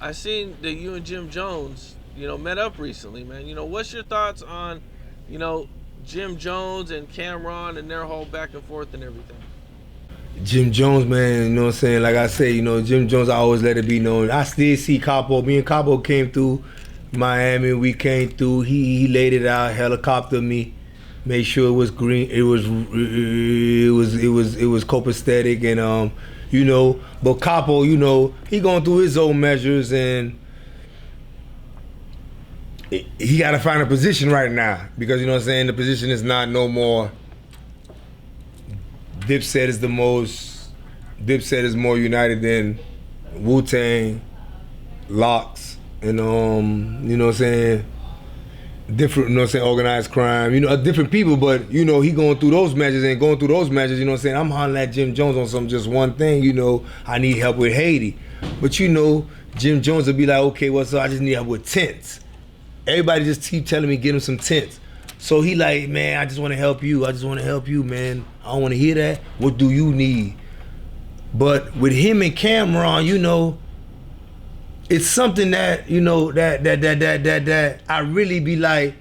I seen that you and Jim Jones, met up recently, man. What's your thoughts on, you know, Jim Jones and Cameron and their whole back and forth and everything? Jim Jones, man, you know what I'm saying? Like I say, Jim Jones, I always let it be known. I still see Capo. Me and Capo came through Miami. We came through. He laid it out, helicoptered me, made sure it was green. It was copacetic, and But Capo, he going through his own measures, and he got to find a position right now because you know what I'm saying. The position is not no more. Dipset is more united than Wu-Tang, Locks, and you know what I'm saying, different, you know what I'm saying, organized crime, different people, but he going through those measures, you know what I'm saying, I'm hollering at Jim Jones on some just one thing, I need help with Haiti. But Jim Jones will be like, okay, what's up? I just need help with tents. Everybody just keep telling me get him some tents. So he like, man, I just want to help you, man. I don't want to hear that. What do you need? But with him and Cameron, it's something that, that I really be like,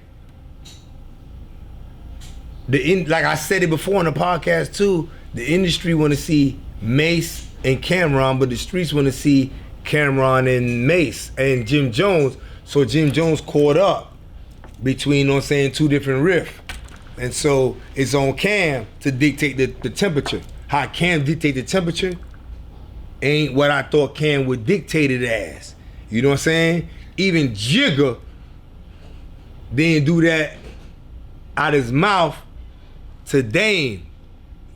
like I said it before on the podcast too, the industry want to see Mace and Cameron, but the streets want to see Cameron and Mace and Jim Jones. So Jim Jones caught up between, you know what I'm saying, two different riffs. And so it's on Cam to dictate the temperature. How Cam dictate the temperature ain't what I thought Cam would dictate it as. You know what I'm saying? Even Jigga didn't do that out his mouth to Dame.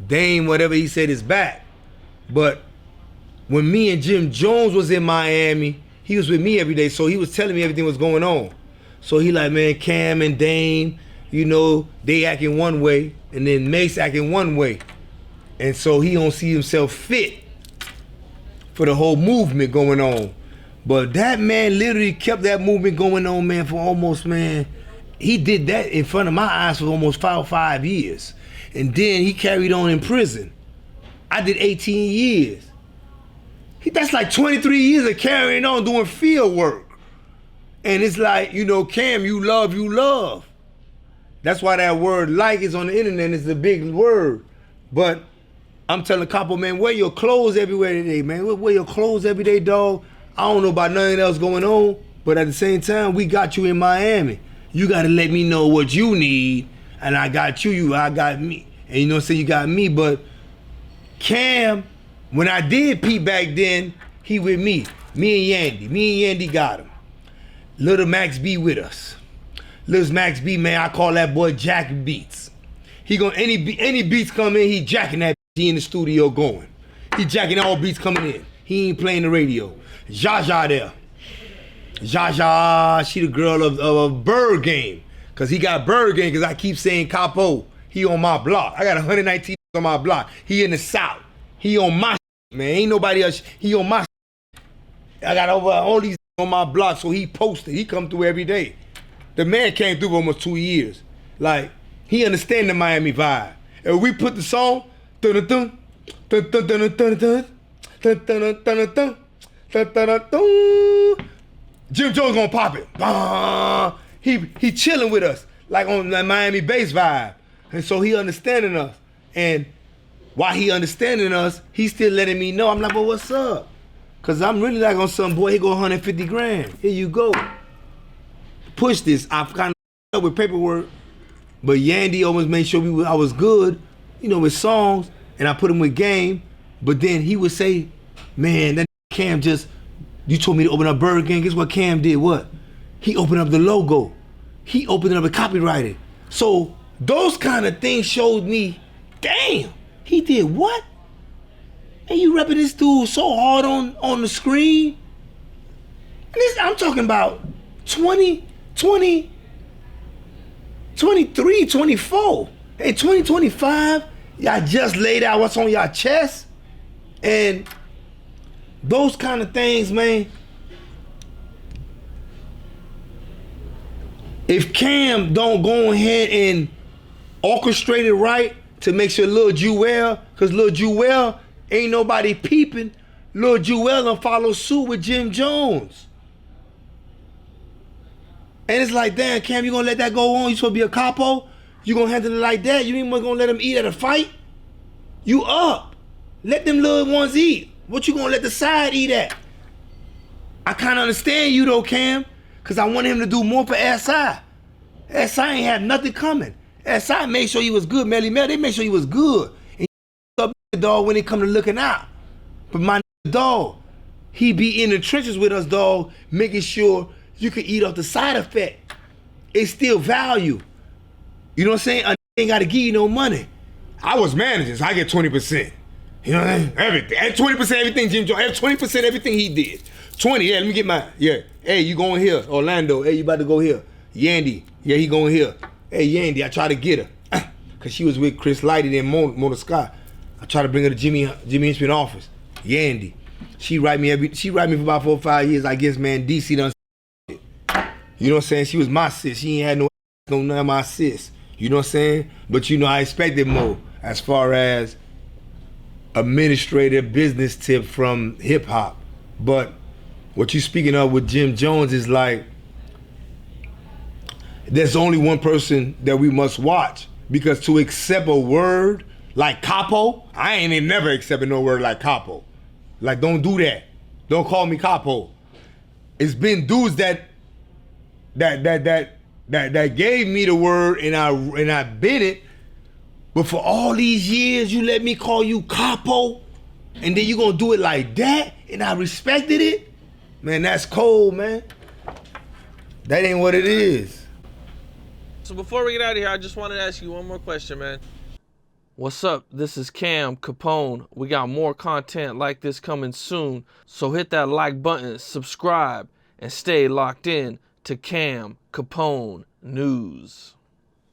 Dame, whatever he said, is back. But when me and Jim Jones was in Miami, he was with me every day, so he was telling me everything was going on. So he like, man, Cam and Dame, they acting one way, and then Mace acting one way. And so he don't see himself fit for the whole movement going on. But that man literally kept that movement going on, man, for almost, man, he did that in front of my eyes for almost 5 years. And then he carried on in prison. I did 18 years. That's like 23 years of carrying on doing field work. And it's like, Cam, you love. That's why that word like is on the internet. It's a big word. But I'm telling Capo, man, wear your clothes everywhere today, man. Wear your clothes every day, dog. I don't know about nothing else going on, but at the same time, we got you in Miami. You got to let me know what you need, and I got you, I got me. And you know what I'm saying, you got me, but Cam, when I did Pete back then, he with me. Me and Yandy got him. Little Max B with us. Little Max B, man, I call that boy Jack Beats. He gonna, any beats come in, he jacking that, he in the studio going. He jacking all beats coming in. He ain't playing the radio. Jaja there. Jaja, she the girl of Bird Game. Cause he got Bird Game, cause I keep saying Capo, he on my block. I got 119 on my block. He in the South. He on my man. Ain't nobody else. He on my I got over all these on my block, so he posted. He come through every day. The man came through for almost 2 years. Like, he understand the Miami vibe. And we put the song, dun-dun-dun, dun-dun-dun-dun-dun, dun-dun-dun-dun-dun, dun-dun-dun-dun. Jim Jones gonna pop it. He chilling with us, like on that Miami bass vibe. And so he understanding us. And while he understanding us, he still letting me know. I'm like, well, what's up? Cause I'm really like on some boy, he go 150 grand. Here you go. Push this. I've kind of up with paperwork, but Yandy almost made sure I was good, with songs, and I put him with game. But then he would say, man, that Cam you told me to open up Bird Gang. Guess what Cam did? What? He opened up the logo. He opened up and copyrighted. So those kind of things showed me, damn, he did what? And you repping this dude so hard on the screen? And I'm talking about 20, 23, 24. In 2025, y'all just laid out what's on y'all chest. And those kind of things, man. If Cam don't go ahead and orchestrate it right to make sure Lil Juelz, because Lil Juelz ain't nobody peeping, Lil Juelz done follow suit with Jim Jones. And it's like, damn, Cam, you gonna let that go on? You supposed to be a capo? You gonna handle it like that? You ain't gonna let them eat at a fight? You up. Let them little ones eat. What you gonna let the side eat at? I kinda understand you though, Cam, cause I want him to do more for SI. SI ain't have nothing coming. SI made sure he was good, Melly Mel. They made sure he was good. And up dog when it come to looking out. But my dog, he be in the trenches with us, dog, making sure you can eat off the side effect. It's still value. You know what I'm saying? I ain't gotta give you no money. I was managing, so I get 20%. You know what I mean? Everything. At 20% everything Jim Jones. At 20% everything he did. 20, yeah, let me get mine. Yeah. Hey, you going here. Orlando, hey, you about to go here. Yandy, yeah, he going here. Hey, Yandy, I tried to get her. Cause she was with Chris Lighty and Mona Scott. I tried to bring her to Jimmy Hinchman office. Yandy. She write me for about 4 or 5 years. I guess, man, DC done. You know what I'm saying? She was my sis. She ain't had none of my sis. You know what I'm saying? But you know, I expected more as far as administrative business tip from hip hop. But what you speaking of with Jim Jones is like, there's only one person that we must watch, because to accept a word like capo, I ain't even never accepted no word like capo. Like, don't do that. Don't call me capo. It's been dudes that gave me the word and I bit it, but for all these years you let me call you capo, and then you gonna do it like that, and I respected it? Man, that's cold, man. That ain't what it is. So before we get out of here, I just wanted to ask you one more question, man. What's up? This is Cam Capone. We got more content like this coming soon, so hit that like button, subscribe, and stay locked in to Cam Capone News.